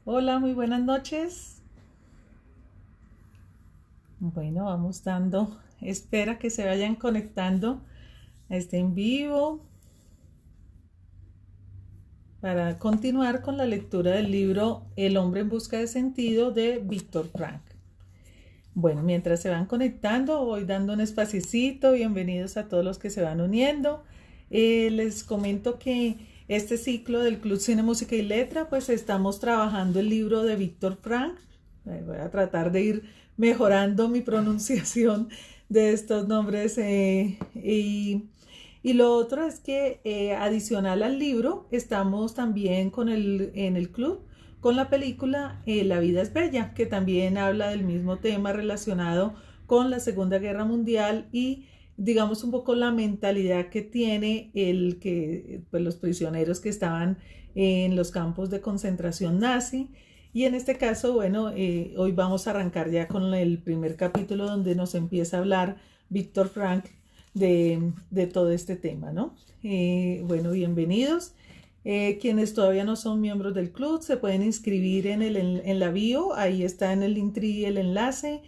Hola, muy buenas noches. Bueno, vamos dando espera que se vayan conectando a este en vivo para continuar con la lectura del libro El hombre en busca de sentido de Víctor Frank. Bueno, mientras se van conectando, voy dando un espacito. Bienvenidos a todos los que se van uniendo. Les comento que este ciclo del Club Cine, Música y Letra, pues estamos trabajando el libro de Víctor Frank. Voy a tratar de ir mejorando mi pronunciación de estos nombres. Y lo otro es que adicional al libro, estamos también en el club con la película La vida es bella, que también habla del mismo tema relacionado con la Segunda Guerra Mundial y digamos un poco la mentalidad que tiene pues, los prisioneros que estaban en los campos de concentración nazi. Y en este caso, bueno, hoy vamos a arrancar ya con el primer capítulo donde nos empieza a hablar Víctor Frank de todo este tema, ¿no? Bueno, bienvenidos. Quienes todavía no son miembros del club se pueden inscribir en la bio, ahí está en el Linktree el enlace.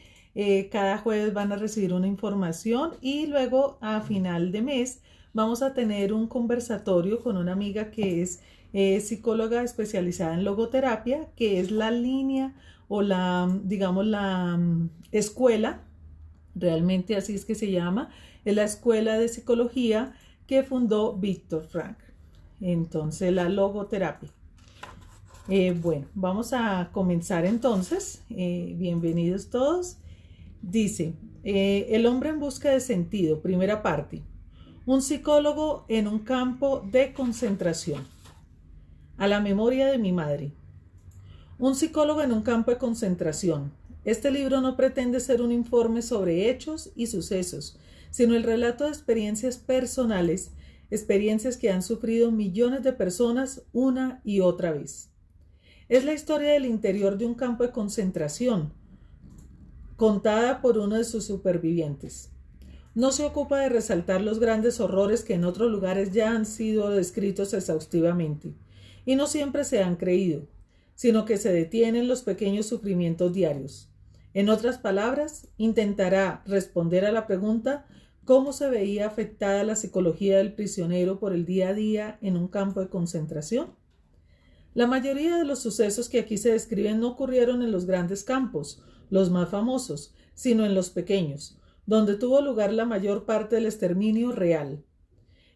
Cada jueves van a recibir una información y luego a final de mes vamos a tener un conversatorio con una amiga que es psicóloga especializada en logoterapia, que es la línea o digamos, la escuela, realmente así es que se llama, es la escuela de psicología que fundó Víctor Frank. Entonces, la logoterapia. Bueno, vamos a comenzar entonces. Bienvenidos todos. Dice, el hombre en busca de sentido, primera parte. Un psicólogo en un campo de concentración. A la memoria de mi madre. Un psicólogo en un campo de concentración. Este libro no pretende ser un informe sobre hechos y sucesos, sino el relato de experiencias personales, experiencias que han sufrido millones de personas una y otra vez. Es la historia del interior de un campo de concentración, contada por uno de sus supervivientes. No se ocupa de resaltar los grandes horrores que en otros lugares ya han sido descritos exhaustivamente, y no siempre se han creído, sino que se detiene en los pequeños sufrimientos diarios. En otras palabras, intentará responder a la pregunta ¿cómo se veía afectada la psicología del prisionero por el día a día en un campo de concentración? La mayoría de los sucesos que aquí se describen no ocurrieron en los grandes campos, los más famosos, sino en los pequeños, donde tuvo lugar la mayor parte del exterminio real.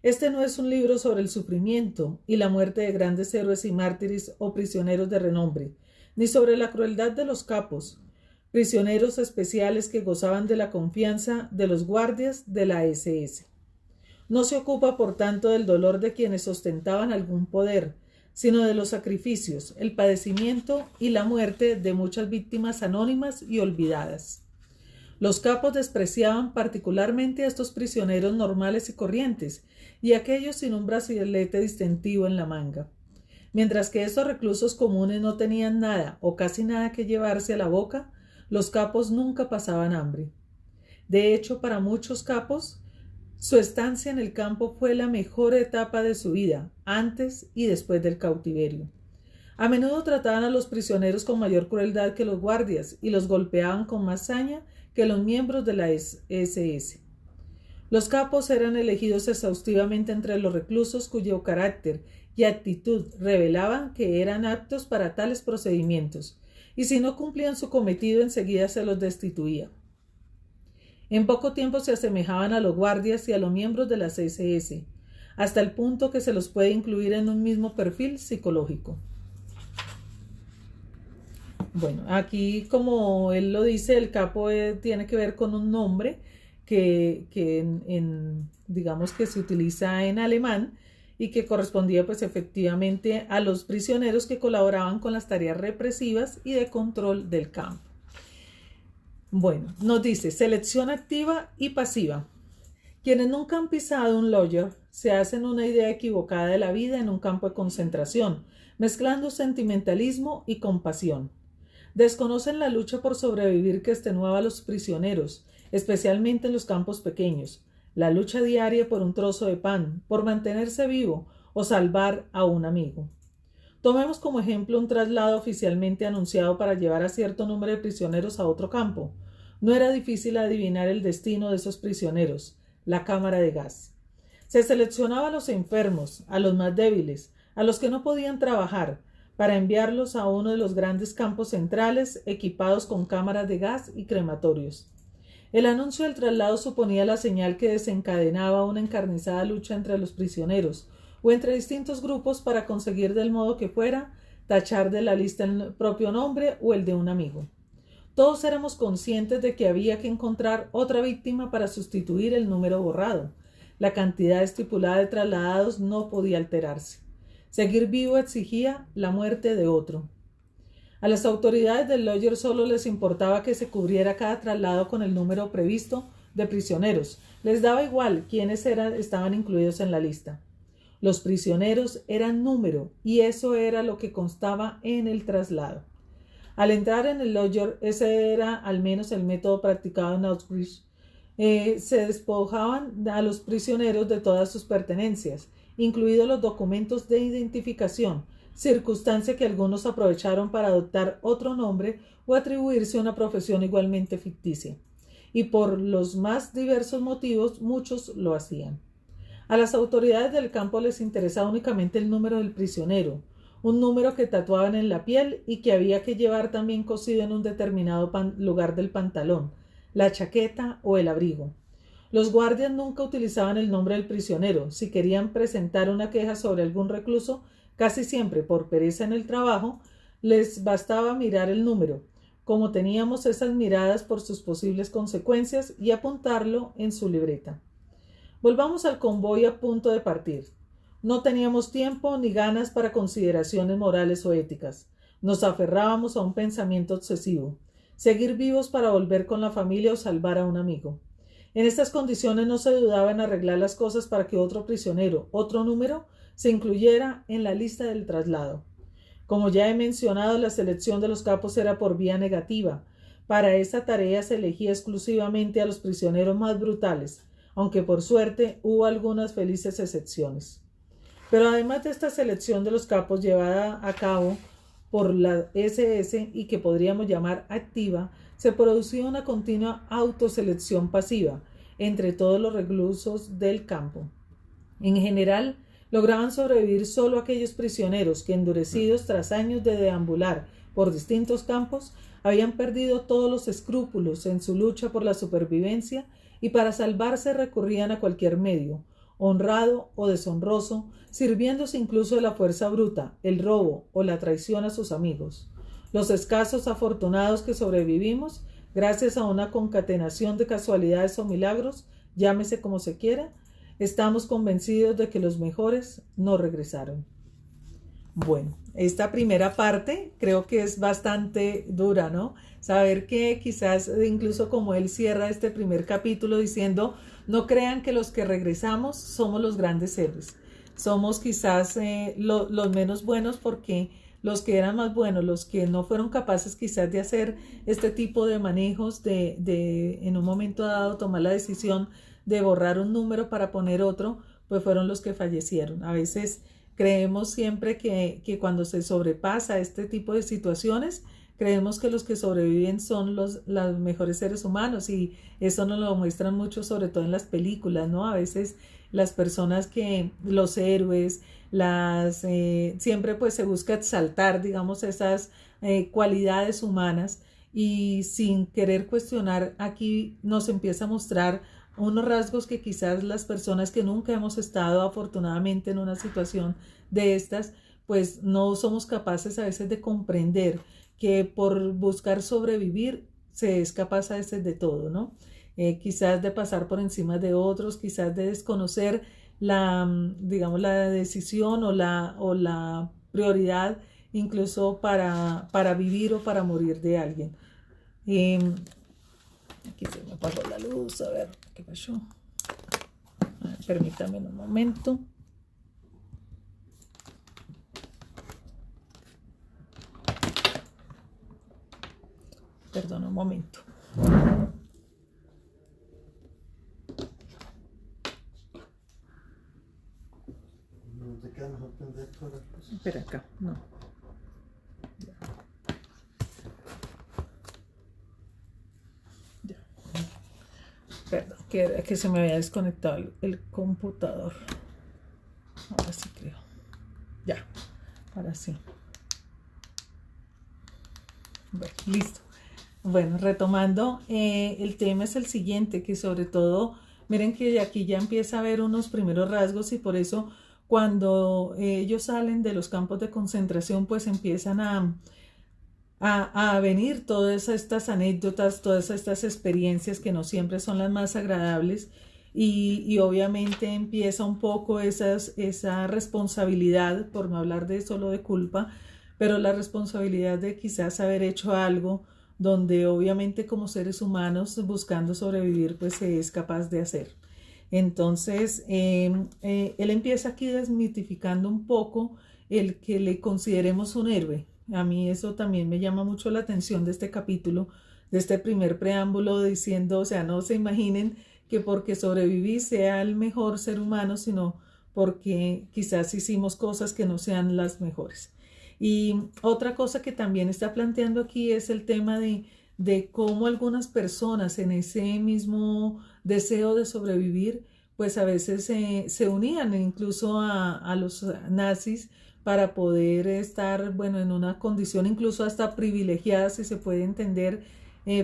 Este no es un libro sobre el sufrimiento y la muerte de grandes héroes y mártires o prisioneros de renombre, ni sobre la crueldad de los capos, prisioneros especiales que gozaban de la confianza de los guardias de la SS. No se ocupa, por tanto, del dolor de quienes ostentaban algún poder, sino de los sacrificios, el padecimiento y la muerte de muchas víctimas anónimas y olvidadas. Los capos despreciaban particularmente a estos prisioneros normales y corrientes, y a aquellos sin un brazalete distintivo en la manga. Mientras que estos reclusos comunes no tenían nada o casi nada que llevarse a la boca, los capos nunca pasaban hambre. De hecho, para muchos capos, su estancia en el campo fue la mejor etapa de su vida, antes y después del cautiverio. A menudo trataban a los prisioneros con mayor crueldad que los guardias y los golpeaban con más saña que los miembros de la SS. Los capos eran elegidos exhaustivamente entre los reclusos cuyo carácter y actitud revelaban que eran aptos para tales procedimientos, y si no cumplían su cometido enseguida se los destituía. En poco tiempo se asemejaban a los guardias y a los miembros de las SS, hasta el punto que se los puede incluir en un mismo perfil psicológico. Bueno, aquí como él lo dice, el capo tiene que ver con un nombre que digamos que se utiliza en alemán y que correspondía pues efectivamente a los prisioneros que colaboraban con las tareas represivas y de control del campo. Bueno, nos dice selección activa y pasiva. Quienes nunca han pisado un lawyer se hacen una idea equivocada de la vida en un campo de concentración, mezclando sentimentalismo y compasión. Desconocen la lucha por sobrevivir que extenuaba a los prisioneros, especialmente en los campos pequeños, la lucha diaria por un trozo de pan, por mantenerse vivo o salvar a un amigo. Tomemos como ejemplo un traslado oficialmente anunciado para llevar a cierto número de prisioneros a otro campo. No era difícil adivinar el destino de esos prisioneros, la cámara de gas. Se seleccionaba a los enfermos, a los más débiles, a los que no podían trabajar, para enviarlos a uno de los grandes campos centrales equipados con cámaras de gas y crematorios. El anuncio del traslado suponía la señal que desencadenaba una encarnizada lucha entre los prisioneros o entre distintos grupos para conseguir del modo que fuera tachar de la lista el propio nombre o el de un amigo. Todos éramos conscientes de que había que encontrar otra víctima para sustituir el número borrado. La cantidad estipulada de trasladados no podía alterarse. Seguir vivo exigía la muerte de otro. A las autoridades del Lodger solo les importaba que se cubriera cada traslado con el número previsto de prisioneros. Les daba igual quiénes estaban incluidos en la lista. Los prisioneros eran número y eso era lo que constaba en el traslado. Al entrar en el Lodger, ese era al menos el método practicado en Auschwitz, se despojaban a los prisioneros de todas sus pertenencias, incluidos los documentos de identificación, circunstancia que algunos aprovecharon para adoptar otro nombre o atribuirse una profesión igualmente ficticia. Y por los más diversos motivos, muchos lo hacían. A las autoridades del campo les interesaba únicamente el número del prisionero, un número que tatuaban en la piel y que había que llevar también cosido en un determinado lugar del pantalón, la chaqueta o el abrigo. Los guardias nunca utilizaban el nombre del prisionero. Si querían presentar una queja sobre algún recluso, casi siempre por pereza en el trabajo, les bastaba mirar el número, como teníamos esas miradas por sus posibles consecuencias, y apuntarlo en su libreta. Volvamos al convoy a punto de partir. No teníamos tiempo ni ganas para consideraciones morales o éticas. Nos aferrábamos a un pensamiento obsesivo: seguir vivos para volver con la familia o salvar a un amigo. En estas condiciones no se dudaba en arreglar las cosas para que otro prisionero, otro número, se incluyera en la lista del traslado. Como ya he mencionado, la selección de los capos era por vía negativa. Para esa tarea se elegía exclusivamente a los prisioneros más brutales, aunque por suerte hubo algunas felices excepciones. Pero además de esta selección de los capos llevada a cabo por la SS y que podríamos llamar activa, se producía una continua autoselección pasiva entre todos los reclusos del campo. En general, lograban sobrevivir solo aquellos prisioneros que, endurecidos tras años de deambular por distintos campos, habían perdido todos los escrúpulos en su lucha por la supervivencia y para salvarse recurrían a cualquier medio, honrado o deshonroso, sirviéndose incluso de la fuerza bruta, el robo o la traición a sus amigos. Los escasos afortunados que sobrevivimos, gracias a una concatenación de casualidades o milagros, llámese como se quiera, estamos convencidos de que los mejores no regresaron. Bueno, esta primera parte creo que es bastante dura, ¿no? Saber que quizás incluso como él cierra este primer capítulo diciendo: no crean que los que regresamos somos los grandes héroes. Somos quizás los menos buenos, porque los que eran más buenos, los que no fueron capaces quizás de hacer este tipo de manejos, de en un momento dado tomar la decisión de borrar un número para poner otro, pues fueron los que fallecieron. A veces creemos siempre que cuando se sobrepasa este tipo de situaciones, creemos que los que sobreviven son los mejores seres humanos, y eso nos lo muestran mucho, sobre todo en las películas, ¿no? A veces las personas los héroes, siempre pues se busca exaltar, digamos, esas cualidades humanas, y sin querer cuestionar, aquí nos empieza a mostrar unos rasgos que quizás las personas que nunca hemos estado afortunadamente en una situación de estas, pues no somos capaces a veces de comprender que por buscar sobrevivir se es capaz a veces de todo, ¿no? Quizás de pasar por encima de otros, quizás de desconocer digamos, la decisión o la prioridad incluso para vivir o para morir de alguien. Aquí se me apagó la luz, a ver qué pasó. Permítame un momento. Perdón, un momento. No te quedas mejor prender todas las cosas. Espera acá, no. Ya. Perdón, que se me había desconectado el computador. Ahora sí creo. Ya, ahora sí. Bueno, listo. Bueno, retomando, el tema es el siguiente, que sobre todo, miren que aquí ya empieza a haber unos primeros rasgos y por eso cuando ellos salen de los campos de concentración, pues empiezan a venir todas estas anécdotas, todas estas experiencias que no siempre son las más agradables y obviamente empieza un poco esa responsabilidad, por no hablar de solo de culpa, pero la responsabilidad de quizás haber hecho algo donde obviamente como seres humanos buscando sobrevivir pues se es capaz de hacer. Entonces, él empieza aquí desmitificando un poco el que le consideremos un héroe. A mí eso también me llama mucho la atención de este capítulo, de este primer preámbulo diciendo, o sea, no se imaginen que porque sobreviví sea el mejor ser humano, sino porque quizás hicimos cosas que no sean las mejores. Y otra cosa que también está planteando aquí es el tema de cómo algunas personas en ese mismo deseo de sobrevivir, pues a veces se unían incluso a los nazis para poder estar, bueno, en una condición incluso hasta privilegiada, si se puede entender,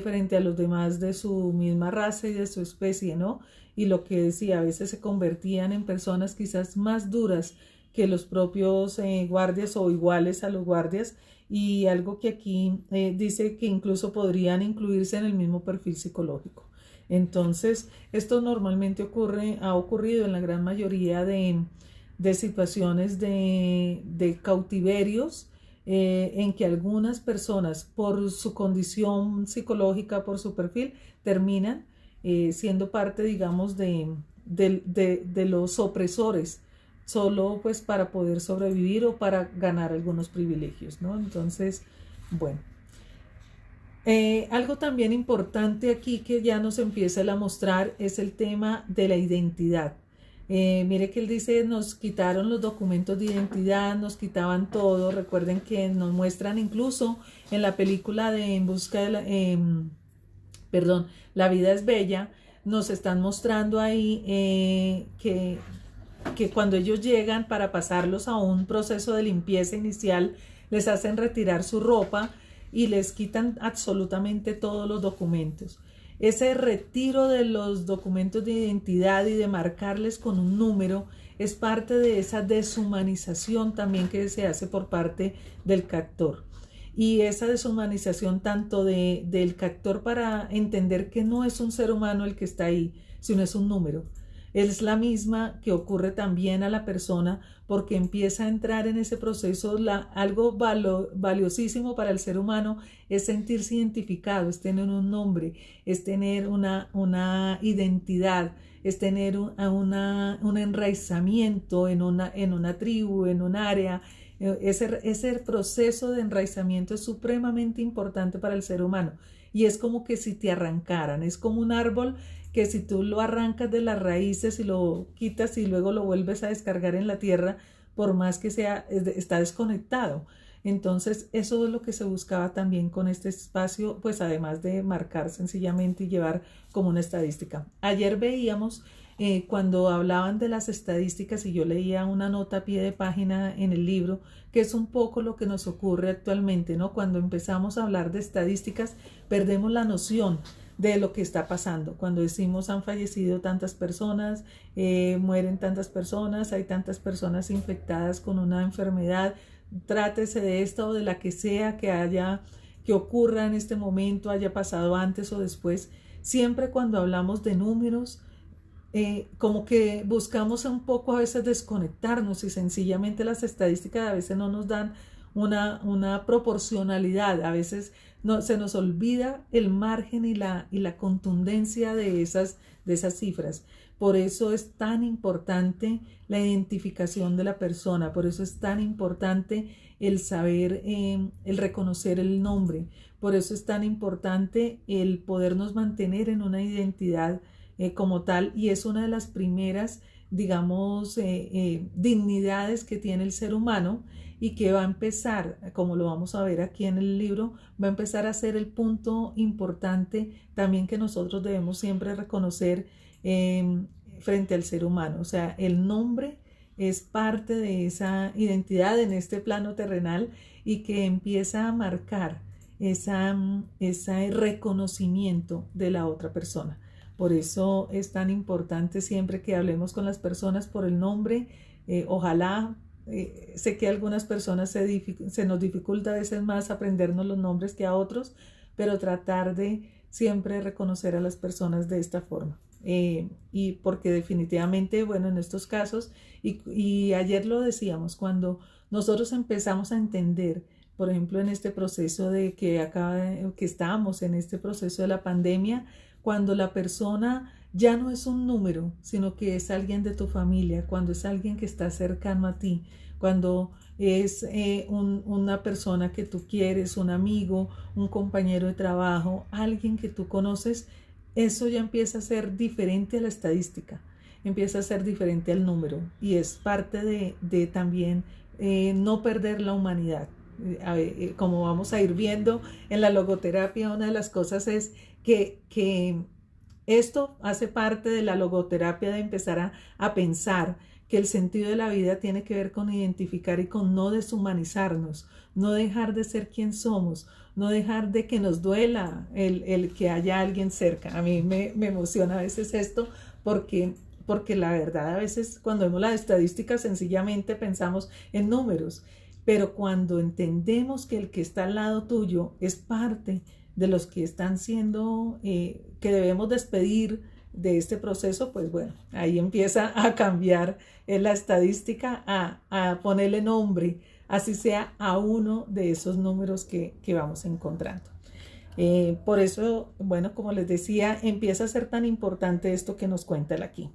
frente a los demás de su misma raza y de su especie, ¿no? Y lo que decía, a veces se convertían en personas quizás más duras que los propios guardias o iguales a los guardias y algo que aquí dice que incluso podrían incluirse en el mismo perfil psicológico. Entonces, esto normalmente ha ocurrido en la gran mayoría de situaciones de cautiverios en que algunas personas por su condición psicológica, por su perfil, terminan siendo parte, digamos, de los opresores solo pues para poder sobrevivir o para ganar algunos privilegios, ¿no? Entonces, bueno. Algo también importante aquí que ya nos empieza a mostrar es el tema de la identidad. Mire que él dice, nos quitaron los documentos de identidad, nos quitaban todo. Recuerden que nos muestran incluso en la película de En busca de perdón, La vida es bella, nos están mostrando ahí que cuando ellos llegan para pasarlos a un proceso de limpieza inicial, les hacen retirar su ropa y les quitan absolutamente todos los documentos. Ese retiro de los documentos de identidad y de marcarles con un número es parte de esa deshumanización también que se hace por parte del captor. Y esa deshumanización tanto del captor para entender que no es un ser humano el que está ahí, sino es un número. Es la misma que ocurre también a la persona porque empieza a entrar en ese proceso. Algo valiosísimo para el ser humano es sentirse identificado, es tener un nombre, es tener una identidad, es tener un enraizamiento en una tribu, en un área. Ese proceso de enraizamiento es supremamente importante para el ser humano y es como que si te arrancaran, es como un árbol que si tú lo arrancas de las raíces y lo quitas y luego lo vuelves a descargar en la tierra, por más que sea, está desconectado. Entonces, eso es lo que se buscaba también con este espacio, pues además de marcar sencillamente y llevar como una estadística. Ayer veíamos cuando hablaban de las estadísticas y yo leía una nota a pie de página en el libro, que es un poco lo que nos ocurre actualmente, ¿no? Cuando empezamos a hablar de estadísticas, perdemos la noción de lo que está pasando. Cuando decimos han fallecido tantas personas, mueren tantas personas, hay tantas personas infectadas con una enfermedad, trátese de esta o de la que sea que ocurra en este momento, haya pasado antes o después. Siempre cuando hablamos de números, como que buscamos un poco a veces desconectarnos y sencillamente las estadísticas a veces no nos dan una proporcionalidad, a veces se nos olvida el margen y la contundencia de esas cifras. Por eso es tan importante la identificación de la persona, por eso es tan importante el saber, el reconocer el nombre, por eso es tan importante el podernos mantener en una identidad como tal, y es una de las primeras, digamos, dignidades que tiene el ser humano, y que va a empezar, como lo vamos a ver aquí en el libro, va a empezar a ser el punto importante también que nosotros debemos siempre reconocer frente al ser humano. O sea, el nombre es parte de esa identidad en este plano terrenal y que empieza a marcar ese reconocimiento de la otra persona. Por eso es tan importante siempre que hablemos con las personas por el nombre. Ojalá, sé que a algunas personas se nos dificulta a veces más aprendernos los nombres que a otros, pero tratar de siempre reconocer a las personas de esta forma. Y porque definitivamente, bueno, en estos casos, y ayer lo decíamos, cuando nosotros empezamos a entender, por ejemplo, en este proceso que estamos en este proceso de la pandemia, cuando la persona ya no es un número, sino que es alguien de tu familia, cuando es alguien que está cercano a ti, cuando es una persona que tú quieres, un amigo, un compañero de trabajo, alguien que tú conoces, eso ya empieza a ser diferente a la estadística, empieza a ser diferente al número y es parte de también no perder la humanidad. Como vamos a ir viendo en la logoterapia, una de las cosas es que esto hace parte de la logoterapia, de empezar a pensar que el sentido de la vida tiene que ver con identificar y con no deshumanizarnos, no dejar de ser quien somos, no dejar de que nos duela el que haya alguien cerca. A mí me emociona a veces esto porque la verdad a veces cuando vemos las estadísticas sencillamente pensamos en números, pero cuando entendemos que el que está al lado tuyo es parte de los que están siendo, que debemos despedir de este proceso, pues bueno, ahí empieza a cambiar la estadística, a ponerle nombre, así sea a uno de esos números que vamos encontrando. Por eso, bueno, como les decía, empieza a ser tan importante esto que nos cuenta él aquí.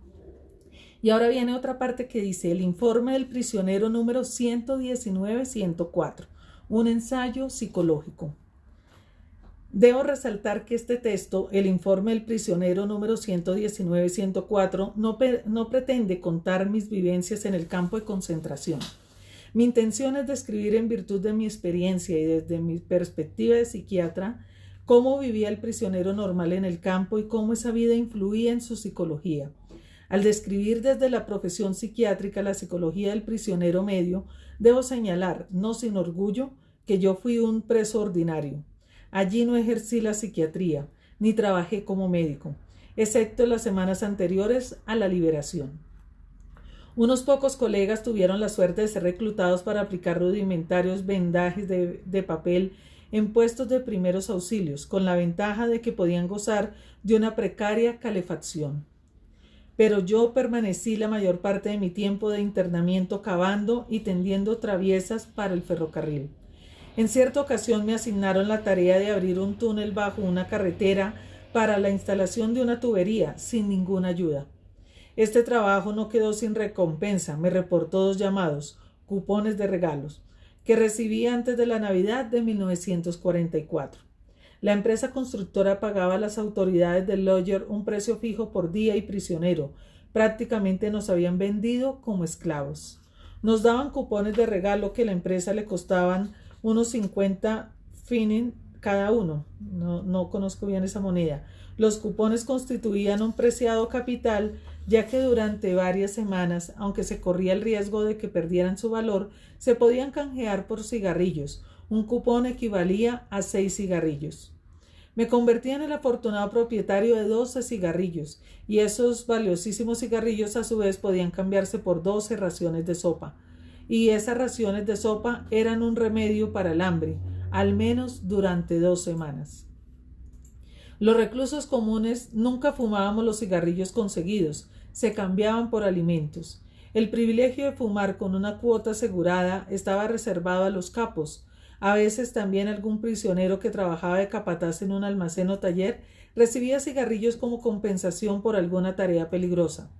Y ahora viene otra parte que dice: el informe del prisionero número 119-104, un ensayo psicológico. Debo resaltar que este texto, el informe del prisionero número 119-104, no pretende contar mis vivencias en el campo de concentración. Mi intención es describir, en virtud de mi experiencia y desde mi perspectiva de psiquiatra, cómo vivía el prisionero normal en el campo y cómo esa vida influía en su psicología. Al describir desde la profesión psiquiátrica la psicología del prisionero medio, debo señalar, no sin orgullo, que yo fui un preso ordinario. Allí no ejercí la psiquiatría, ni trabajé como médico, excepto en las semanas anteriores a la liberación. Unos pocos colegas tuvieron la suerte de ser reclutados para aplicar rudimentarios vendajes de papel en puestos de primeros auxilios, con la ventaja de que podían gozar de una precaria calefacción. Pero yo permanecí la mayor parte de mi tiempo de internamiento cavando y tendiendo traviesas para el ferrocarril. En cierta ocasión me asignaron la tarea de abrir un túnel bajo una carretera para la instalación de una tubería, sin ninguna ayuda. Este trabajo no quedó sin recompensa. Me reportó 2 llamados, cupones de regalos, que recibí antes de la Navidad de 1944. La empresa constructora pagaba a las autoridades del Lodger un precio fijo por día y prisionero. Prácticamente nos habían vendido como esclavos. Nos daban cupones de regalo que a la empresa le costaban unos 50 pfennig cada uno. No conozco bien esa moneda. Los cupones constituían un preciado capital, ya que durante varias semanas, aunque se corría el riesgo de que perdieran su valor, se podían canjear por cigarrillos. Un cupón equivalía a 6 cigarrillos. Me convertí en el afortunado propietario de 12 cigarrillos, y esos valiosísimos cigarrillos a su vez podían cambiarse por 12 raciones de sopa. Y esas raciones de sopa eran un remedio para el hambre, al menos durante 2 semanas. Los reclusos comunes nunca fumábamos los cigarrillos conseguidos, se cambiaban por alimentos. El privilegio de fumar con una cuota asegurada estaba reservado a los capos. A veces también algún prisionero que trabajaba de capataz en un almacén o taller recibía cigarrillos como compensación por alguna tarea peligrosa.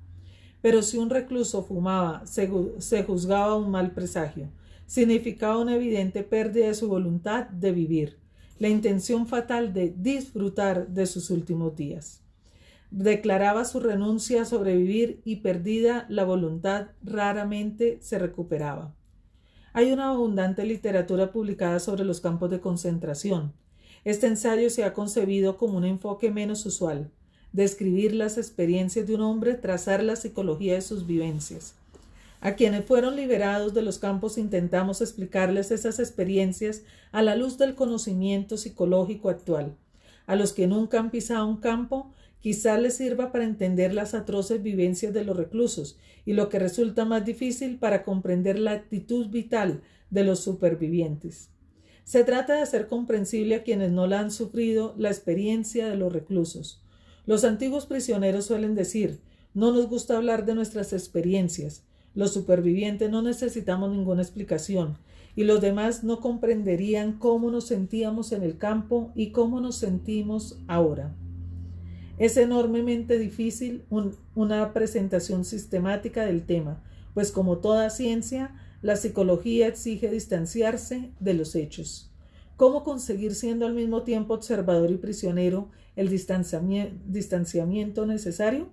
Pero si un recluso fumaba, se juzgaba un mal presagio. Significaba una evidente pérdida de su voluntad de vivir, la intención fatal de disfrutar de sus últimos días. Declaraba su renuncia a sobrevivir y, perdida la voluntad, raramente se recuperaba. Hay una abundante literatura publicada sobre los campos de concentración. Este ensayo se ha concebido como un enfoque menos usual, describir las experiencias de un hombre, trazar la psicología de sus vivencias. A quienes fueron liberados de los campos intentamos explicarles esas experiencias a la luz del conocimiento psicológico actual. A los que nunca han pisado un campo, quizá les sirva para entender las atroces vivencias de los reclusos y lo que resulta más difícil para comprender la actitud vital de los supervivientes. Se trata de hacer comprensible a quienes no la han sufrido la experiencia de los reclusos. Los antiguos prisioneros suelen decir, no nos gusta hablar de nuestras experiencias. Los supervivientes no necesitamos ninguna explicación y los demás no comprenderían cómo nos sentíamos en el campo y cómo nos sentimos ahora. Es enormemente difícil una presentación sistemática del tema, pues como toda ciencia, la psicología exige distanciarse de los hechos. ¿Cómo conseguir, siendo al mismo tiempo observador y prisionero, el distanciamiento necesario?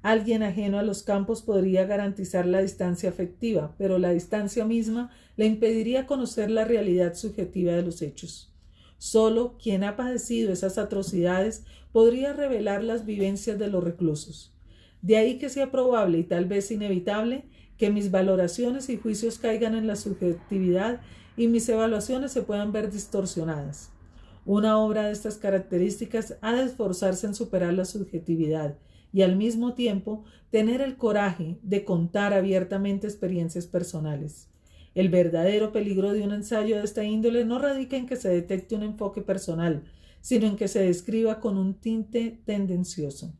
Alguien ajeno a los campos podría garantizar la distancia afectiva, pero la distancia misma le impediría conocer la realidad subjetiva de los hechos. Solo quien ha padecido esas atrocidades podría revelar las vivencias de los reclusos. De ahí que sea probable y tal vez inevitable que mis valoraciones y juicios caigan en la subjetividad y mis evaluaciones se puedan ver distorsionadas. Una obra de estas características ha de esforzarse en superar la subjetividad y al mismo tiempo tener el coraje de contar abiertamente experiencias personales. El verdadero peligro de un ensayo de esta índole no radica en que se detecte un enfoque personal, sino en que se describa con un tinte tendencioso.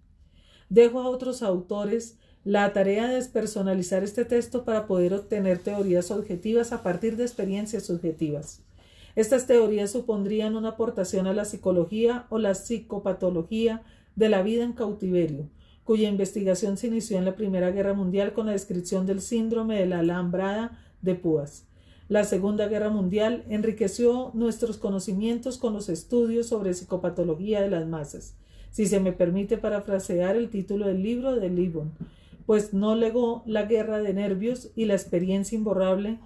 Dejo a otros autores la tarea de despersonalizar este texto para poder obtener teorías objetivas a partir de experiencias subjetivas. Estas teorías supondrían una aportación a la psicología o la psicopatología de la vida en cautiverio, cuya investigación se inició en la Primera Guerra Mundial con la descripción del síndrome de la alambrada de púas. La Segunda Guerra Mundial enriqueció nuestros conocimientos con los estudios sobre psicopatología de las masas, si se me permite parafrasear el título del libro de Libon, pues no legó la guerra de nervios y la experiencia imborrable,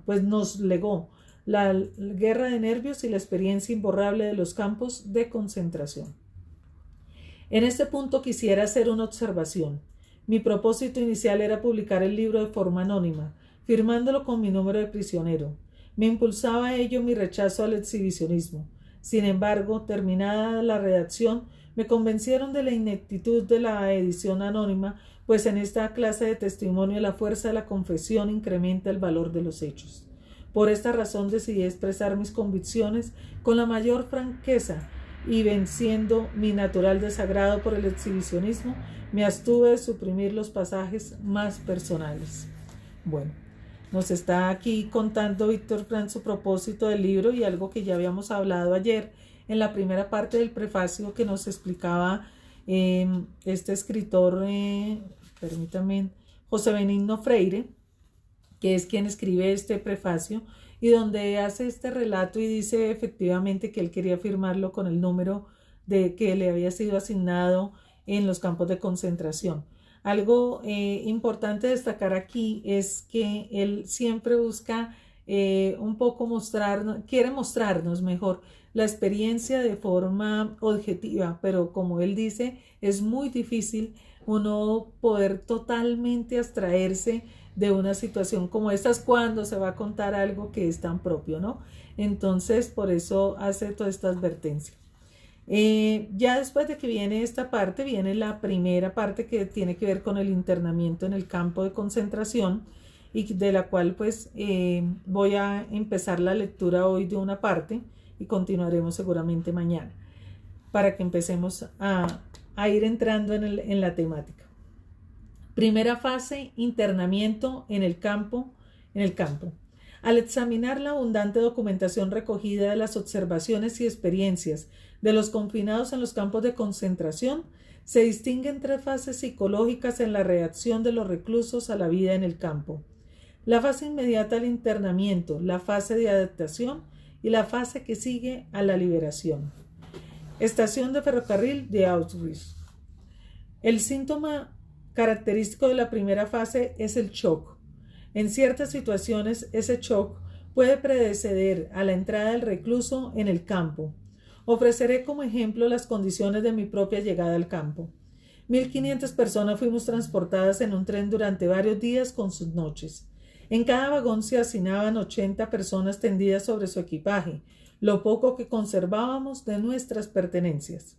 pues nos legó la guerra de nervios y la experiencia imborrable de los campos de concentración. En este punto quisiera hacer una observación. Mi propósito inicial era publicar el libro de forma anónima, firmándolo con mi número de prisionero. Me impulsaba a ello mi rechazo al exhibicionismo. Sin embargo, terminada la redacción, me convencieron de la ineptitud de la edición anónima, pues en esta clase de testimonio la fuerza de la confesión incrementa el valor de los hechos. Por esta razón decidí expresar mis convicciones con la mayor franqueza y venciendo mi natural desagrado por el exhibicionismo, me abstuve de suprimir los pasajes más personales. Bueno, nos está aquí contando Víctor Frank su propósito del libro y algo que ya habíamos hablado ayer en la primera parte del prefacio que nos explicaba este escritor, José Benigno Freire, que es quien escribe este prefacio y donde hace este relato y dice efectivamente que él quería firmarlo con el número de que le había sido asignado en los campos de concentración. Algo importante destacar aquí es que él siempre busca un poco quiere mostrarnos mejor la experiencia de forma objetiva, pero como él dice, es muy difícil uno poder totalmente abstraerse de una situación como estas cuando se va a contar algo que es tan propio, ¿no? Entonces, por eso hace toda esta advertencia. Ya después de que viene esta parte, viene la primera parte que tiene que ver con el internamiento en el campo de concentración y de la cual pues voy a empezar la lectura hoy de una parte y continuaremos seguramente mañana para que empecemos a ir entrando en la temática. Primera fase, internamiento en el campo. Al examinar la abundante documentación recogida de las observaciones y experiencias de los confinados en los campos de concentración, se distinguen tres fases psicológicas en la reacción de los reclusos a la vida en el campo. La fase inmediata al internamiento, la fase de adaptación y la fase que sigue a la liberación. Estación de ferrocarril de Auschwitz. El síntoma característico de la primera fase es el shock. En ciertas situaciones, ese shock puede preceder a la entrada del recluso en el campo. Ofreceré como ejemplo las condiciones de mi propia llegada al campo. 1500 personas fuimos transportadas en un tren durante varios días con sus noches. En cada vagón se hacinaban 80 personas tendidas sobre su equipaje, lo poco que conservábamos de nuestras pertenencias.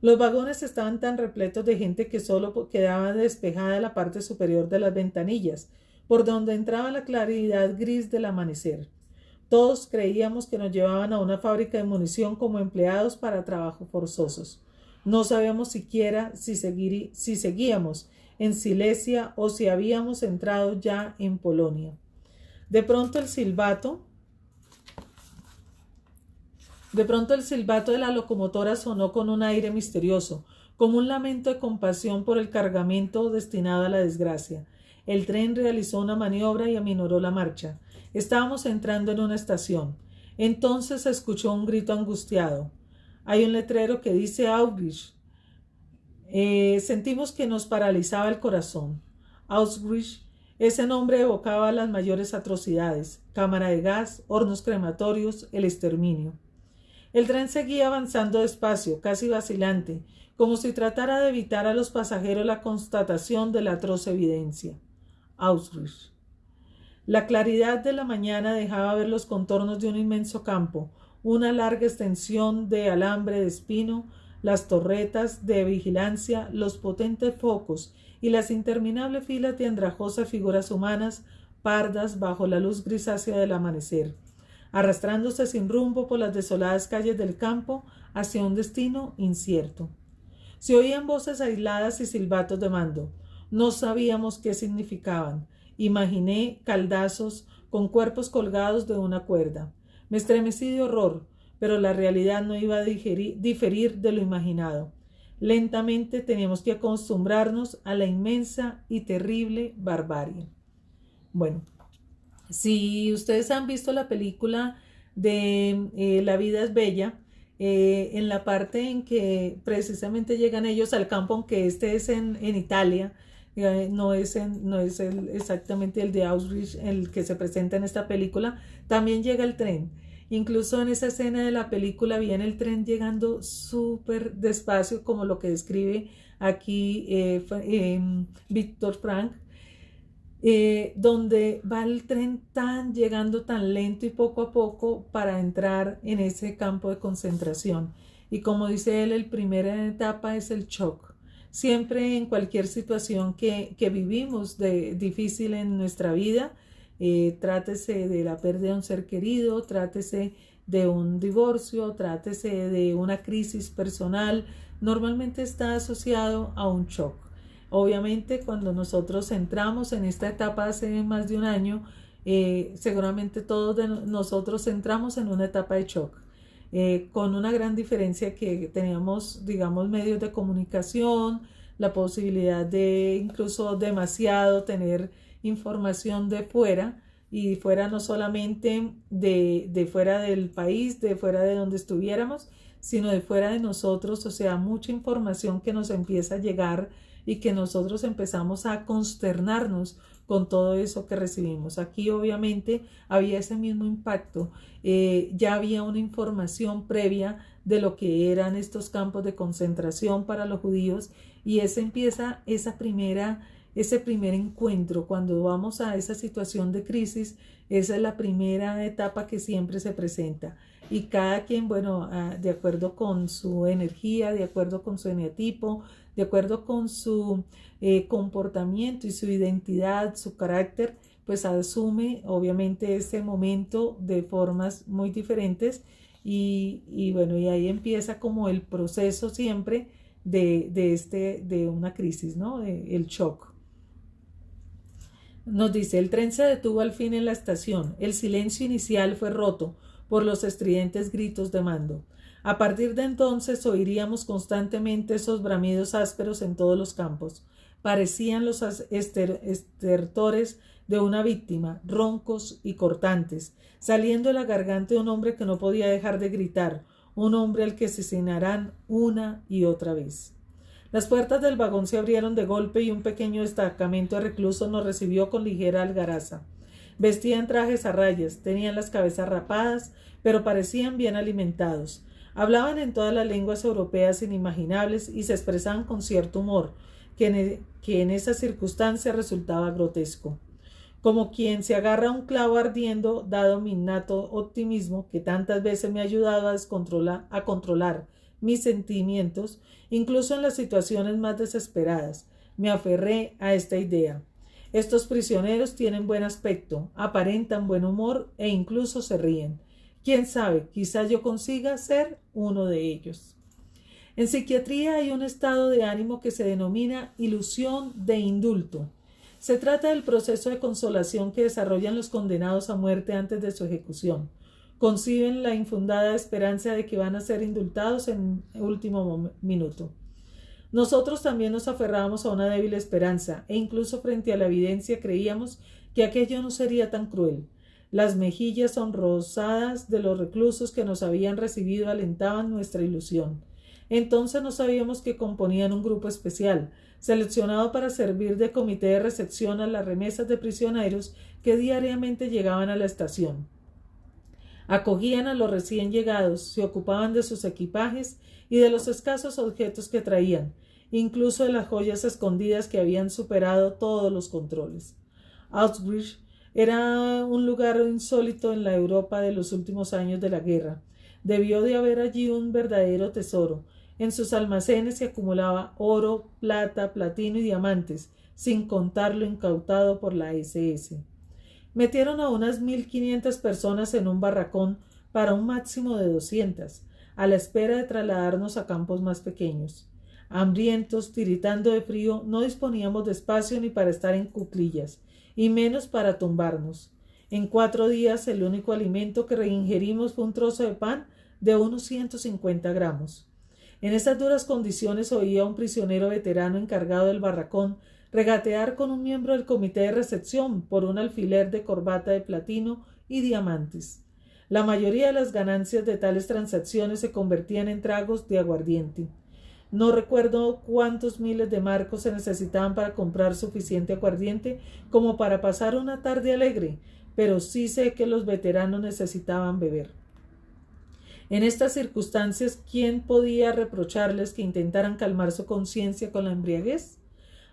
Los vagones estaban tan repletos de gente que solo quedaba despejada la parte superior de las ventanillas, por donde entraba la claridad gris del amanecer. Todos creíamos que nos llevaban a una fábrica de munición como empleados para trabajos forzosos. No sabíamos siquiera si seguíamos en Silesia o si habíamos entrado ya en Polonia. De pronto el silbato de la locomotora sonó con un aire misterioso, como un lamento de compasión por el cargamento destinado a la desgracia. El tren realizó una maniobra y aminoró la marcha. Estábamos entrando en una estación. Entonces se escuchó un grito angustiado. Hay un letrero que dice Auschwitz. Sentimos que nos paralizaba el corazón. Auschwitz, ese nombre evocaba las mayores atrocidades: cámara de gas, hornos crematorios, el exterminio. El tren seguía avanzando despacio, casi vacilante, como si tratara de evitar a los pasajeros la constatación de la atroz evidencia. Auschwitz. La claridad de la mañana dejaba ver los contornos de un inmenso campo, una larga extensión de alambre de espino, las torretas de vigilancia, los potentes focos y las interminables filas de andrajosas figuras humanas pardas bajo la luz grisácea del amanecer, arrastrándose sin rumbo por las desoladas calles del campo hacia un destino incierto. Se oían voces aisladas y silbatos de mando. No sabíamos qué significaban. Imaginé caldazos con cuerpos colgados de una cuerda. Me estremecí de horror, pero la realidad no iba a diferir de lo imaginado. Lentamente teníamos que acostumbrarnos a la inmensa y terrible barbarie. Bueno, si ustedes han visto la película de La vida es bella, en la parte en que precisamente llegan ellos al campo, aunque este es en Italia, no es exactamente el de Auschwitz el que se presenta en esta película, también llega el tren. Incluso en esa escena de la película viene el tren llegando súper despacio, como lo que describe aquí Víctor Frank, donde va el tren llegando tan lento y poco a poco para entrar en ese campo de concentración. Y como dice él, la primera etapa es el shock. Siempre en cualquier situación que vivimos difícil en nuestra vida, trátese de la pérdida de un ser querido, trátese de un divorcio, trátese de una crisis personal, normalmente está asociado a un shock. Obviamente, cuando nosotros entramos en esta etapa hace más de un año, seguramente todos nosotros entramos en una etapa de shock, con una gran diferencia que teníamos, digamos, medios de comunicación, la posibilidad de incluso demasiado tener información de fuera, y fuera no solamente de fuera del país, de fuera de donde estuviéramos, sino de fuera de nosotros, o sea, mucha información que nos empieza a llegar y que nosotros empezamos a consternarnos con todo eso que recibimos. Aquí obviamente había ese mismo impacto, ya había una información previa de lo que eran estos campos de concentración para los judíos, y ese primer encuentro, cuando vamos a esa situación de crisis, esa es la primera etapa que siempre se presenta. Y cada quien, bueno, de acuerdo con su energía, de acuerdo con su eneatipo, de acuerdo con su comportamiento y su identidad, su carácter, pues asume obviamente este momento de formas muy diferentes, y bueno, y ahí empieza como el proceso siempre de una crisis, ¿no? El shock. Nos dice: el tren se detuvo al fin en la estación. El silencio inicial fue roto por los estridentes gritos de mando. A partir de entonces oiríamos constantemente esos bramidos ásperos en todos los campos. Parecían los estertores de una víctima, roncos y cortantes, saliendo de la garganta de un hombre que no podía dejar de gritar, un hombre al que asesinarán una y otra vez. Las puertas del vagón se abrieron de golpe y un pequeño destacamento de reclusos nos recibió con ligera algaraza. Vestían trajes a rayas, tenían las cabezas rapadas, pero parecían bien alimentados. Hablaban en todas las lenguas europeas inimaginables y se expresaban con cierto humor, que en esa circunstancia resultaba grotesco. Como quien se agarra a un clavo ardiendo, dado mi innato optimismo, que tantas veces me ha ayudado a controlar mis sentimientos, incluso en las situaciones más desesperadas, me aferré a esta idea. Estos prisioneros tienen buen aspecto, aparentan buen humor e incluso se ríen. Quién sabe, quizá yo consiga ser uno de ellos. En psiquiatría hay un estado de ánimo que se denomina ilusión de indulto. Se trata del proceso de consolación que desarrollan los condenados a muerte antes de su ejecución. Conciben la infundada esperanza de que van a ser indultados en el último minuto. Nosotros también nos aferrábamos a una débil esperanza e incluso frente a la evidencia creíamos que aquello no sería tan cruel. Las mejillas sonrosadas de los reclusos que nos habían recibido alentaban nuestra ilusión. Entonces no sabíamos que componían un grupo especial, seleccionado para servir de comité de recepción a las remesas de prisioneros que diariamente llegaban a la estación. Acogían a los recién llegados, se ocupaban de sus equipajes y de los escasos objetos que traían, incluso de las joyas escondidas que habían superado todos los controles. Auschwitz era un lugar insólito en la Europa de los últimos años de la guerra. Debió de haber allí un verdadero tesoro. En sus almacenes se acumulaba oro, plata, platino y diamantes, sin contar lo incautado por la SS. Metieron a unas 1.500 personas en un barracón para un máximo de 200, a la espera de trasladarnos a campos más pequeños. Hambrientos, tiritando de frío, no disponíamos de espacio ni para estar en cuclillas, y menos para tumbarnos. En 4 días el único alimento que reingerimos fue un trozo de pan de unos 150 gramos. En esas duras condiciones oía a un prisionero veterano encargado del barracón regatear con un miembro del comité de recepción por un alfiler de corbata de platino y diamantes. La mayoría de las ganancias de tales transacciones se convertían en tragos de aguardiente. No recuerdo cuántos miles de marcos se necesitaban para comprar suficiente aguardiente como para pasar una tarde alegre, pero sí sé que los veteranos necesitaban beber. En estas circunstancias, ¿quién podía reprocharles que intentaran calmar su conciencia con la embriaguez?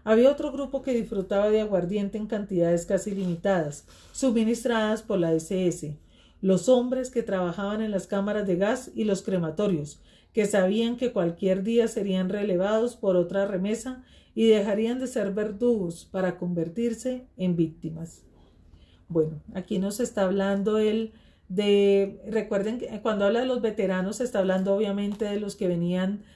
Había otro grupo que disfrutaba de aguardiente en cantidades casi limitadas, suministradas por la SS. Los hombres que trabajaban en las cámaras de gas y los crematorios, que sabían que cualquier día serían relevados por otra remesa y dejarían de ser verdugos para convertirse en víctimas. Bueno, aquí nos está hablando recuerden que cuando habla de los veteranos se está hablando obviamente de los que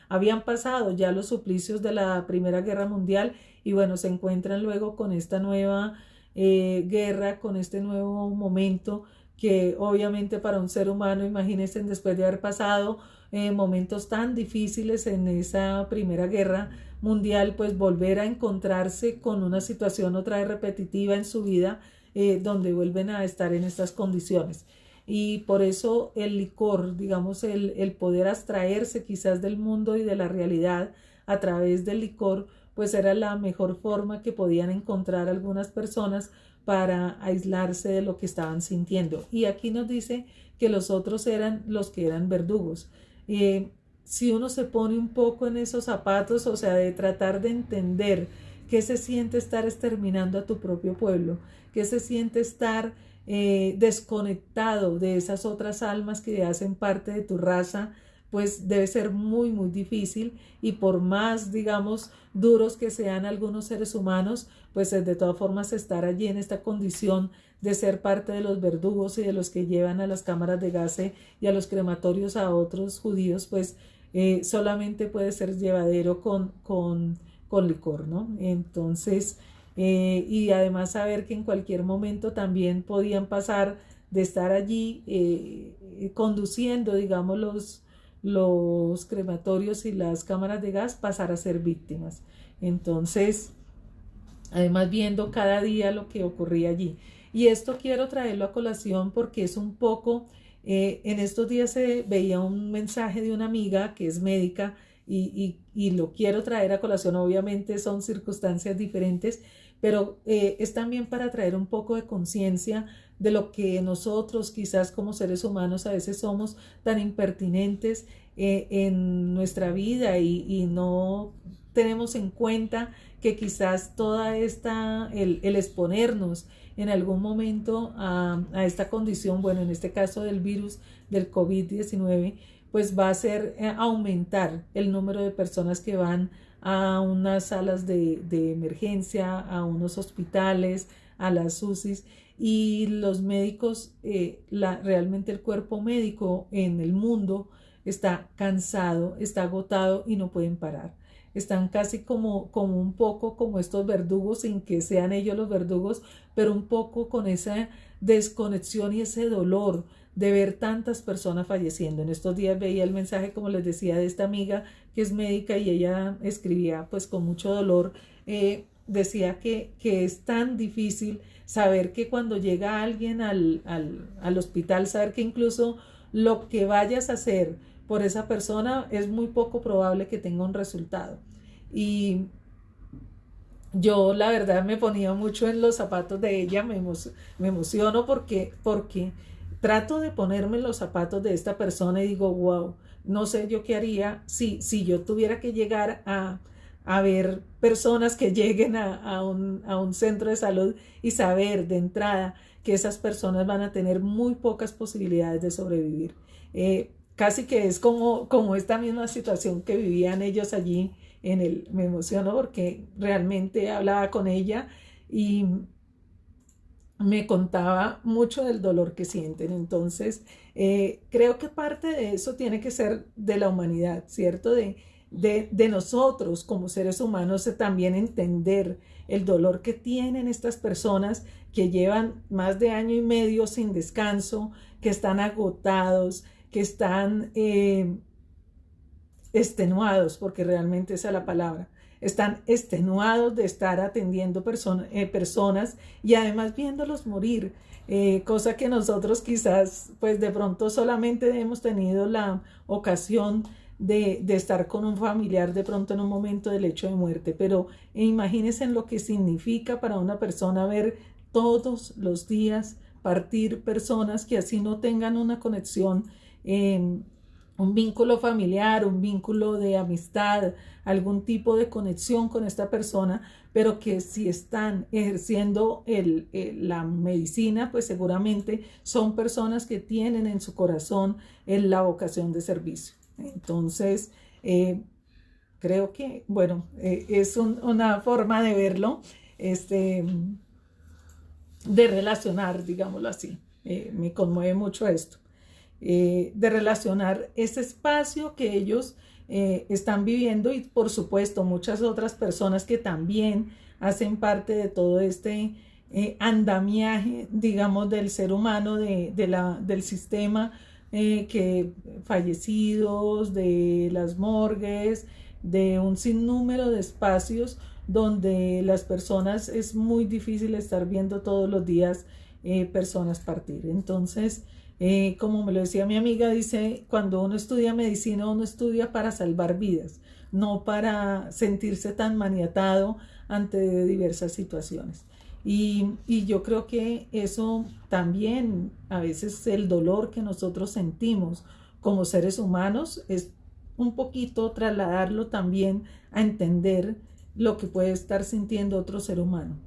habían pasado ya los suplicios de la Primera Guerra Mundial y bueno, se encuentran luego con esta nueva guerra, con este nuevo momento que obviamente para un ser humano, imagínense después de haber pasado momentos tan difíciles en esa Primera Guerra Mundial, pues volver a encontrarse con una situación otra vez repetitiva en su vida, donde vuelven a estar en estas condiciones. Y por eso el licor, digamos, el poder abstraerse quizás del mundo y de la realidad a través del licor, pues era la mejor forma que podían encontrar algunas personas para aislarse de lo que estaban sintiendo. Y aquí nos dice que los otros eran los que eran verdugos. Si uno se pone un poco en esos zapatos, o sea, de tratar de entender qué se siente estar exterminando a tu propio pueblo, qué se siente estar desconectado de esas otras almas que hacen parte de tu raza, pues debe ser muy, muy difícil y por más, digamos, duros que sean algunos seres humanos, pues de todas formas estar allí en esta condición de ser parte de los verdugos y de los que llevan a las cámaras de gas y a los crematorios a otros judíos, pues solamente puede ser llevadero con licor, ¿no? Entonces, y además saber que en cualquier momento también podían pasar de estar allí conduciendo, digamos, los crematorios y las cámaras de gas, pasar a ser víctimas. Entonces, además viendo cada día lo que ocurría allí. Y esto quiero traerlo a colación porque es un poco, en estos días se veía un mensaje de una amiga que es médica y lo quiero traer a colación. Obviamente son circunstancias diferentes, pero es también para traer un poco de conciencia de lo que nosotros quizás como seres humanos a veces somos tan impertinentes en nuestra vida y no tenemos en cuenta que quizás toda el exponernos en algún momento a esta condición, bueno, en este caso del virus del COVID-19, pues va a hacer aumentar el número de personas que van a unas salas de emergencia, a unos hospitales, a las UCIs, y los médicos, realmente el cuerpo médico en el mundo está cansado, está agotado y no pueden parar. Están casi como un poco como estos verdugos, sin que sean ellos los verdugos, pero un poco con esa desconexión y ese dolor de ver tantas personas falleciendo. En estos días veía el mensaje, como les decía, de esta amiga que es médica y ella escribía pues con mucho dolor, decía que es tan difícil saber que cuando llega alguien al hospital, saber que incluso lo que vayas a hacer por esa persona es muy poco probable que tenga un resultado. Y yo la verdad me ponía mucho en los zapatos de ella, me emociono porque trato de ponerme en los zapatos de esta persona y digo, wow, no sé yo qué haría si yo tuviera que llegar a ver personas que lleguen a un centro de salud y saber de entrada que esas personas van a tener muy pocas posibilidades de sobrevivir. Casi que es como esta misma situación que vivían ellos allí me emociono porque realmente hablaba con ella y me contaba mucho del dolor que sienten. Entonces, creo que parte de eso tiene que ser de la humanidad, ¿cierto? De nosotros como seres humanos, también entender el dolor que tienen estas personas que llevan más de año y medio sin descanso, que están agotados, que están extenuados, porque realmente esa es la palabra. Están extenuados de estar atendiendo personas y además viéndolos morir, cosa que nosotros quizás pues de pronto solamente hemos tenido la ocasión de estar con un familiar de pronto en un momento del lecho de muerte, pero imagínense en lo que significa para una persona ver todos los días partir personas que así no tengan una conexión, un vínculo familiar, un vínculo de amistad, algún tipo de conexión con esta persona, pero que si están ejerciendo la medicina, pues seguramente son personas que tienen en su corazón la vocación de servicio. Entonces, creo que, bueno, es una forma de verlo, de relacionar, digámoslo así. Me conmueve mucho esto. De relacionar ese espacio que ellos están viviendo y por supuesto muchas otras personas que también hacen parte de todo este andamiaje, digamos, del ser humano, del sistema, que fallecidos, de las morgues, de un sinnúmero de espacios donde las personas es muy difícil estar viendo todos los días personas partir. Entonces, como me lo decía mi amiga, dice, cuando uno estudia medicina, uno estudia para salvar vidas, no para sentirse tan maniatado ante diversas situaciones. Y yo creo que eso también, a veces el dolor que nosotros sentimos como seres humanos, es un poquito trasladarlo también a entender lo que puede estar sintiendo otro ser humano.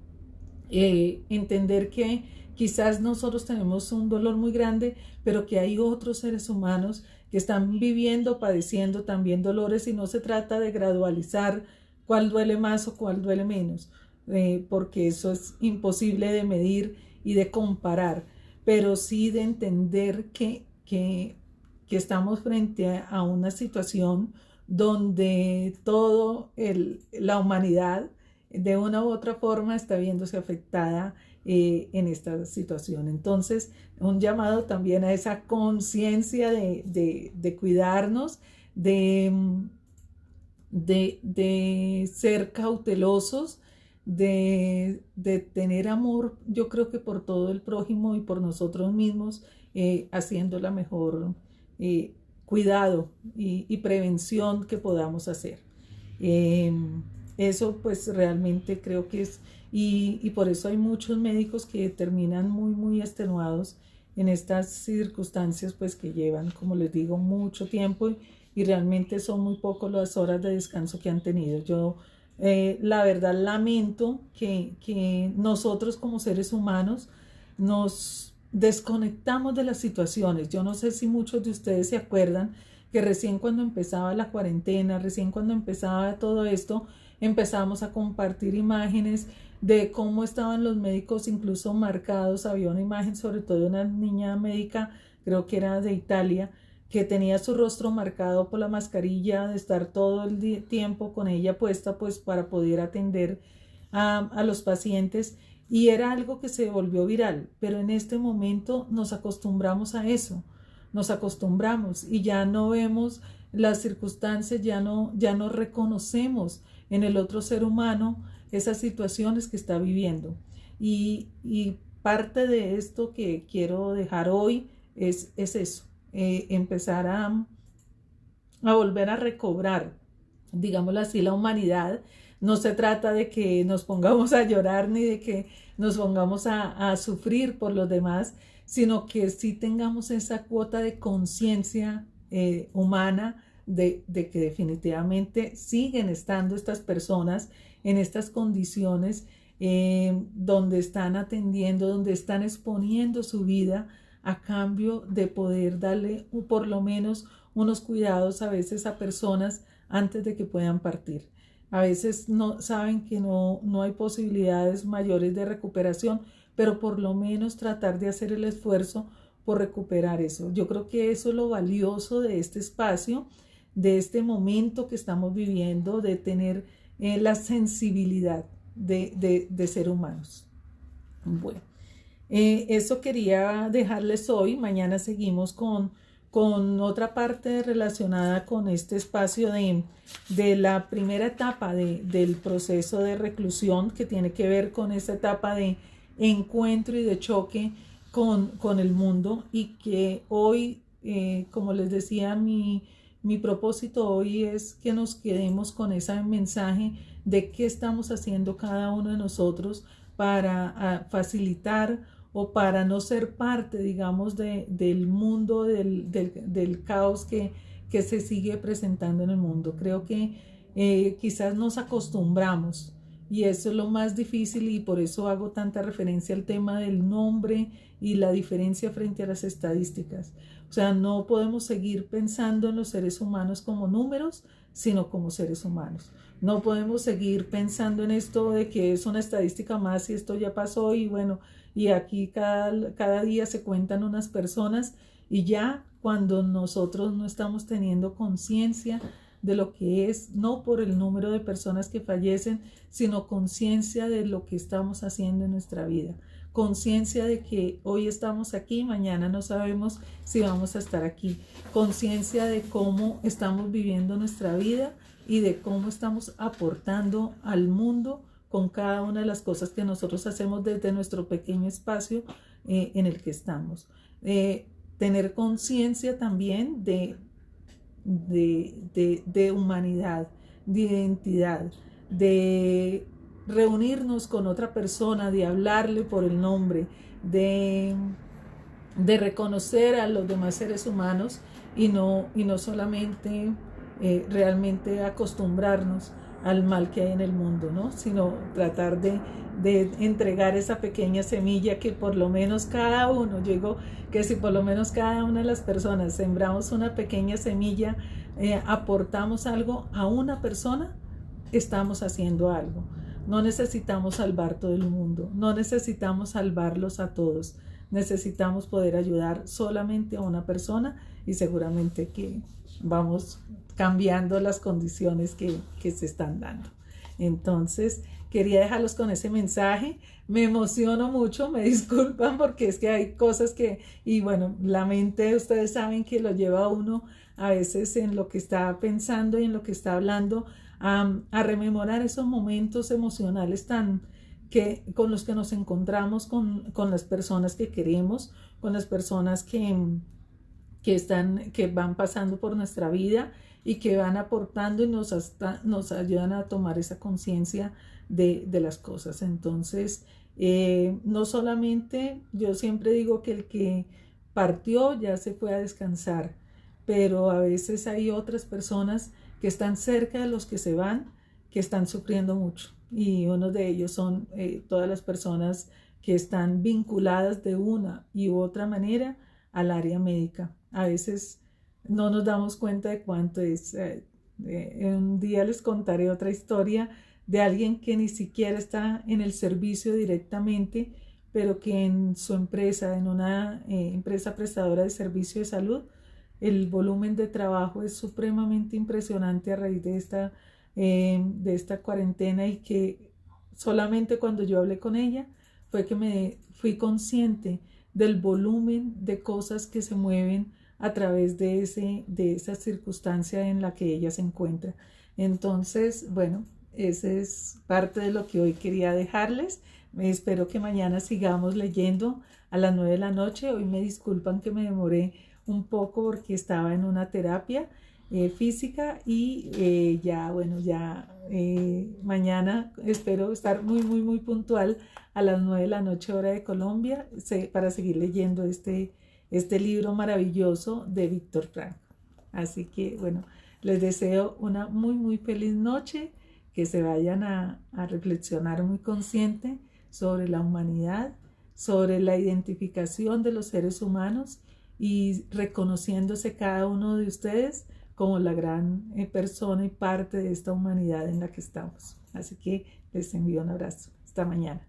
Entender que quizás nosotros tenemos un dolor muy grande, pero que hay otros seres humanos que están viviendo, padeciendo también dolores, y no se trata de gradualizar cuál duele más o cuál duele menos, porque eso es imposible de medir y de comparar, pero sí de entender que estamos frente a una situación donde la humanidad de una u otra forma está viéndose afectada en esta situación. Entonces, un llamado también a esa conciencia de cuidarnos, de ser cautelosos, de tener amor, yo creo que por todo el prójimo y por nosotros mismos, haciendo la mejor cuidado y prevención que podamos hacer. Eh, Eso pues realmente creo que es, y por eso hay muchos médicos que terminan muy extenuados en estas circunstancias pues que llevan, como les digo, mucho tiempo y realmente son muy pocas las horas de descanso que han tenido. Yo la verdad lamento que nosotros como seres humanos nos desconectamos de las situaciones. Yo no sé si muchos de ustedes se acuerdan que recién cuando empezaba la cuarentena, recién cuando empezaba todo esto, empezamos a compartir imágenes de cómo estaban los médicos incluso marcados. Había una imagen sobre todo de una niña médica, creo que era de Italia, que tenía su rostro marcado por la mascarilla, de estar todo el tiempo con ella puesta pues para poder atender a los pacientes, y era algo que se volvió viral, pero en este momento nos acostumbramos a eso, nos acostumbramos y ya no vemos las circunstancias, ya no reconocemos en el otro ser humano esas situaciones que está viviendo. Y parte de esto que quiero dejar hoy es eso, empezar a volver a recobrar, digámoslo así, la humanidad. No se trata de que nos pongamos a llorar ni de que nos pongamos a sufrir por los demás, sino que sí tengamos esa cuota de conciencia humana de que definitivamente siguen estando estas personas en estas condiciones donde están atendiendo, donde están exponiendo su vida a cambio de poder darle por lo menos unos cuidados a veces a personas antes de que puedan partir. A veces no saben que no hay posibilidades mayores de recuperación, pero por lo menos tratar de hacer el esfuerzo por recuperar eso. Yo creo que eso es lo valioso de este espacio, de este momento que estamos viviendo, de tener la sensibilidad de ser humanos. Bueno, eso quería dejarles hoy. Mañana seguimos con otra parte relacionada con este espacio de la primera etapa del proceso de reclusión, que tiene que ver con esa etapa de encuentro y de choque con el mundo, y que hoy, como les decía, mi propósito hoy es que nos quedemos con ese mensaje de qué estamos haciendo cada uno de nosotros para facilitar o para no ser parte, digamos, del mundo, del caos que se sigue presentando en el mundo. Creo que quizás nos acostumbramos, y eso es lo más difícil, y por eso hago tanta referencia al tema del nombre y la diferencia frente a las estadísticas. O sea, no podemos seguir pensando en los seres humanos como números, sino como seres humanos. No podemos seguir pensando en esto de que es una estadística más y esto ya pasó y bueno, y aquí cada día se cuentan unas personas, y ya cuando nosotros no estamos teniendo conciencia de lo que es, no por el número de personas que fallecen, sino conciencia de lo que estamos haciendo en nuestra vida. Conciencia de que hoy estamos aquí, mañana no sabemos si vamos a estar aquí. Conciencia de cómo estamos viviendo nuestra vida y de cómo estamos aportando al mundo con cada una de las cosas que nosotros hacemos desde nuestro pequeño espacio en el que estamos. Tener conciencia también de humanidad, de identidad, de reunirnos con otra persona, de hablarle por el nombre, de reconocer a los demás seres humanos y no solamente realmente acostumbrarnos al mal que hay en el mundo, ¿no? Sino tratar de entregar esa pequeña semilla que por lo menos cada uno, yo digo que si por lo menos cada una de las personas sembramos una pequeña semilla, aportamos algo a una persona, estamos haciendo algo. No necesitamos salvar todo el mundo, no necesitamos salvarlos a todos, necesitamos poder ayudar solamente a una persona, y seguramente que vamos cambiando las condiciones que se están dando. Entonces, quería dejarlos con ese mensaje. Me emociono mucho, me disculpan porque es que hay cosas y bueno, la mente, ustedes saben que lo lleva a uno a veces en lo que está pensando y en lo que está hablando, a rememorar esos momentos emocionales con los que nos encontramos con las personas que queremos, con las personas que van pasando por nuestra vida y que van aportando y nos ayudan a tomar esa conciencia de las cosas. Entonces, no solamente, yo siempre digo que el que partió ya se fue a descansar, pero a veces hay otras personas que están cerca de los que se van, que están sufriendo mucho. Y uno de ellos son todas las personas que están vinculadas de una y u otra manera al área médica. A veces no nos damos cuenta de cuánto es. Un día les contaré otra historia de alguien que ni siquiera está en el servicio directamente, pero que en su empresa, en una empresa prestadora de servicio de salud, el volumen de trabajo es supremamente impresionante a raíz de esta cuarentena, y que solamente cuando yo hablé con ella fue que me fui consciente del volumen de cosas que se mueven a través de esa circunstancia en la que ella se encuentra. Entonces, bueno, ese es parte de lo que hoy quería dejarles. Espero que mañana sigamos leyendo a las 9 de la noche. Hoy me disculpan que me demoré un poco porque estaba en una terapia física, y mañana espero estar muy puntual a las 9 de la noche hora de Colombia para seguir leyendo este libro maravilloso de Víctor Frank. Así que bueno, les deseo una muy feliz noche, que se vayan a reflexionar muy consciente sobre la humanidad, sobre la identificación de los seres humanos, y reconociéndose cada uno de ustedes como la gran persona y parte de esta humanidad en la que estamos. Así que les envío un abrazo. Hasta mañana.